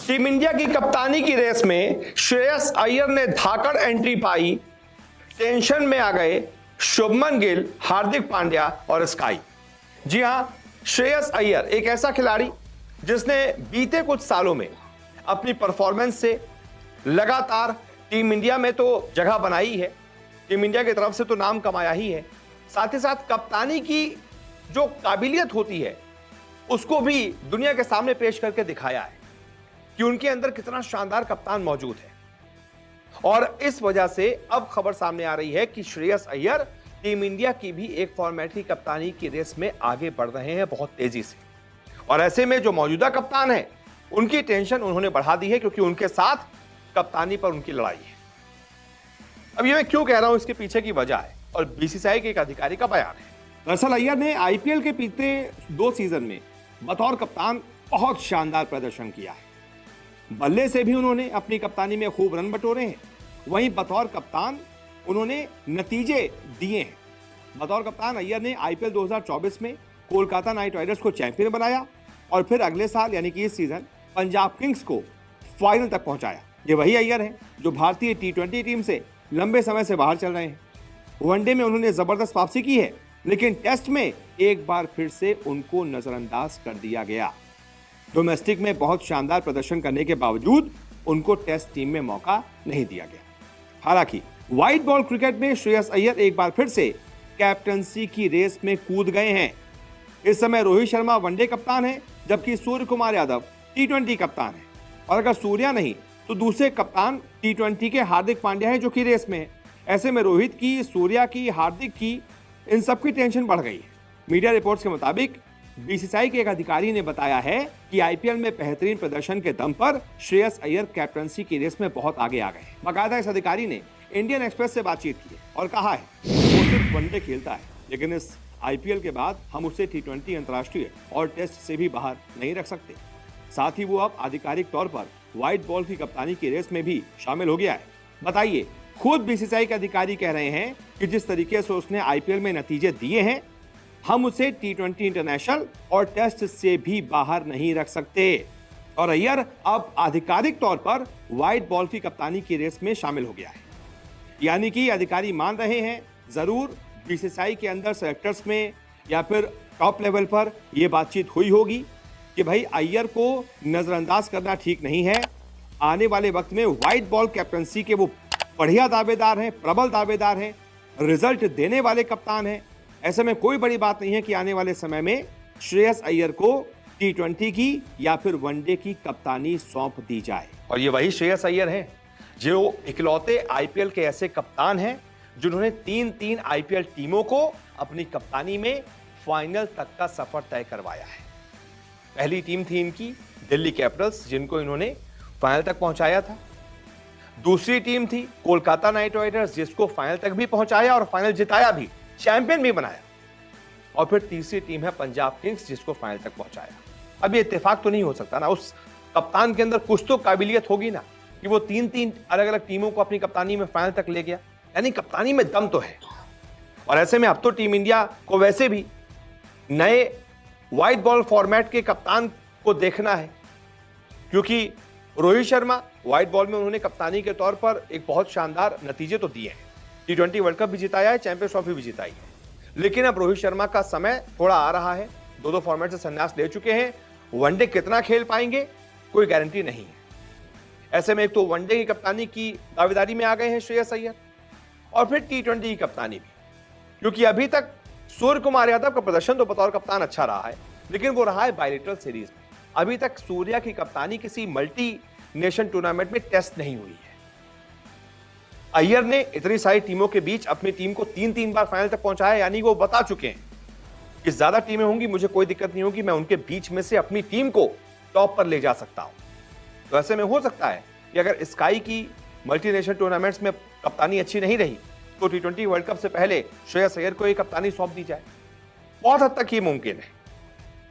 Team India की कप्तानी की रेस में श्रेयस अय्यर ने धाकड़ एंट्री पाई। टेंशन में आ गए शुभमन गिल, हार्दिक पांड्या और स्काई। जी हां, श्रेयस अय्यर एक ऐसा खिलाड़ी जिसने बीते कुछ सालों में अपनी परफॉर्मेंस से लगातार टीम इंडिया में तो जगह बनाई है, टीम इंडिया की तरफ से तो नाम कमाया ही है, साथ ही साथ कप्तानी की जो काबिलियत होती है उसको भी दुनिया के सामने पेश करके दिखाया है कि उनके अंदर कितना शानदार कप्तान मौजूद है। और इस वजह से अब खबर सामने आ रही है कि श्रेयस अय्यर टीम इंडिया की भी एक फॉर्मेट की कप्तानी की रेस में आगे बढ़ रहे हैं बहुत तेजी से। और ऐसे में जो मौजूदा कप्तान है उनकी टेंशन उन्होंने बढ़ा दी है, क्योंकि उनके साथ कप्तानी पर उनकी लड़ाई है। अब ये मैं क्यों कह रहा हूं, इसके पीछे की वजह है और बीसीसीआई के एक अधिकारी का बयान है। दरअसल अय्यर ने आईपीएल के पिछले 2 सीजन में बतौर कप्तान बहुत शानदार प्रदर्शन किया है। बल्ले से भी उन्होंने अपनी कप्तानी में खूब रन बटोरे हैं, वहीं बतौर कप्तान उन्होंने नतीजे दिए हैं। बतौर कप्तान अय्यर ने आईपीएल 2024 में कोलकाता नाइट राइडर्स को चैंपियन बनाया और फिर अगले साल यानी कि इस सीजन पंजाब किंग्स को फाइनल तक पहुंचाया। ये वही अय्यर हैं जो भारतीय टी20 टीम से लंबे समय से बाहर चल रहे हैं। वनडे में उन्होंने जबरदस्त वापसी की है, लेकिन टेस्ट में एक बार फिर से उनको नजरअंदाज कर दिया गया। डोमेस्टिक में बहुत शानदार प्रदर्शन करने के बावजूद उनको टेस्ट टीम में मौका नहीं दिया गया। हालांकि व्हाइट बॉल क्रिकेट में श्रेयस अय्यर एक बार फिर से कैप्टंसी की रेस में कूद गए हैं। इस समय रोहित शर्मा वनडे कप्तान है, जबकि सूर्य कुमार यादव टी20 कप्तान है। और अगर सूर्या नहीं तो दूसरे कप्तान टी20 के हार्दिक पांड्या हैं जो कि रेस में है। ऐसे में रोहित की, सूर्या की, हार्दिक की, इन सब की टेंशन बढ़ गई है। मीडिया रिपोर्ट्स के मुताबिक बीसीसीआई के एक अधिकारी ने बताया है कि आईपीएल में बेहतरीन प्रदर्शन के दम पर श्रेयस अय्यर कैप्टंसी की रेस में बहुत आगे आ गए हैं। बाकायदा इस अधिकारी ने इंडियन एक्सप्रेस से बातचीत की है और कहा है वो सिर्फ वनडे खेलता है, लेकिन इस आईपीएल के बाद हम उसे टी20 अंतर्राष्ट्रीय और टेस्ट से भी बाहर नहीं रख सकते। साथ ही वो अब आधिकारिक तौर पर व्हाइट बॉल की कप्तानी की रेस में भी शामिल हो गया है। बताइए, खुद बीसीसीआई के अधिकारी कह रहे हैं कि जिस तरीके से उसने आईपीएल में नतीजे दिए हैं, हम उसे टी20 इंटरनेशनल और टेस्ट से भी बाहर नहीं रख सकते। और अय्यर अब आधिकारिक तौर पर व्हाइट बॉल की कप्तानी की रेस में शामिल हो गया है। यानी कि अधिकारी मान रहे हैं जरूर बीसीसीआई के अंदर सेलेक्टर्स में या फिर टॉप लेवल पर यह बातचीत हुई होगी कि भाई अय्यर को नजरअंदाज करना ठीक नहीं है। आने वाले वक्त में व्हाइट बॉल कैप्टंसी के वो बढ़िया दावेदार हैं, प्रबल दावेदार हैं, रिजल्ट देने वाले कप्तान हैं। ऐसे में कोई बड़ी बात नहीं है कि आने वाले समय में श्रेयस अय्यर को टी20 की या फिर वनडे की कप्तानी सौंप दी जाए। और ये वही श्रेयस अय्यर हैं जो इकलौते आईपीएल के ऐसे कप्तान हैं जिन्होंने 3 आईपीएल टीमों को अपनी कप्तानी में फाइनल तक का सफर तय करवाया है। पहली टीम थी इनकी दिल्ली कैपिटल्स, जिनको इन्होंने फाइनल तक पहुंचाया था। दूसरी टीम थी कोलकाता नाइट राइडर्स, जिसको फाइनल तक भी पहुंचाया और फाइनल जिताया भी, चैंपियन भी बनाया। और फिर तीसरी टीम है पंजाब किंग्स, जिसको फाइनल तक पहुंचाया। अब ये इत्तेफाक तो नहीं हो सकता ना, उस कप्तान के अंदर कुछ तो काबिलियत होगी ना कि वो 3 अलग अलग टीमों को अपनी कप्तानी में फाइनल तक ले गया। यानी कप्तानी में दम तो है। और ऐसे में अब तो टीम इंडिया को वैसे भी नए व्हाइट बॉल फॉर्मेट के कप्तान को देखना है, क्योंकि रोहित शर्मा व्हाइट बॉल में उन्होंने कप्तानी के तौर पर एक बहुत शानदार नतीजे तो दिए हैं। टी20 वर्ल्ड कप भी जिताया है, चैंपियंस ट्रॉफी भी जिताई है। लेकिन अब रोहित शर्मा का समय थोड़ा आ रहा है, 2 फॉर्मेट से संन्यास ले चुके हैं। वनडे कितना खेल पाएंगे कोई गारंटी नहीं है। ऐसे में एक तो वनडे की कप्तानी की दावेदारी में आ गए हैं श्रेयस अय्यर, और फिर टी20 की कप्तानी भी, क्योंकि अभी तक सूर्य कुमार यादव का प्रदर्शन तो बतौर कप्तान अच्छा रहा है, लेकिन वो रहा है बायलेटरल सीरीज में। अभी तक सूर्या की कप्तानी किसी मल्टी नेशन टूर्नामेंट में टेस्ट नहीं हुई है। अय्यर ने इतनी सारी टीमों के बीच अपनी टीम को 3 बार फाइनल तक पहुंचाया, यानी वो बता चुके हैं कि ज्यादा टीमें होंगी मुझे कोई दिक्कत नहीं होगी, मैं उनके बीच में से अपनी टीम को टॉप पर ले जा सकता हूं। तो ऐसे में हो सकता है कि अगर स्काई की मल्टीनेशनल टूर्नामेंट्स में कप्तानी अच्छी नहीं रही तो टी20 वर्ल्ड कप से पहले श्रेयस अय्यर को एक कप्तानी सौंप दी जाए। बहुत हद तक ये मुमकिन है,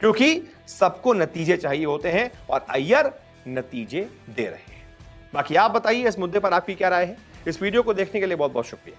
क्योंकि सबको नतीजे चाहिए होते हैं और अय्यर नतीजे दे रहे हैं। बाकी आप बताइए इस मुद्दे पर आपकी क्या राय है। इस वीडियो को देखने के लिए बहुत बहुत शुक्रिया।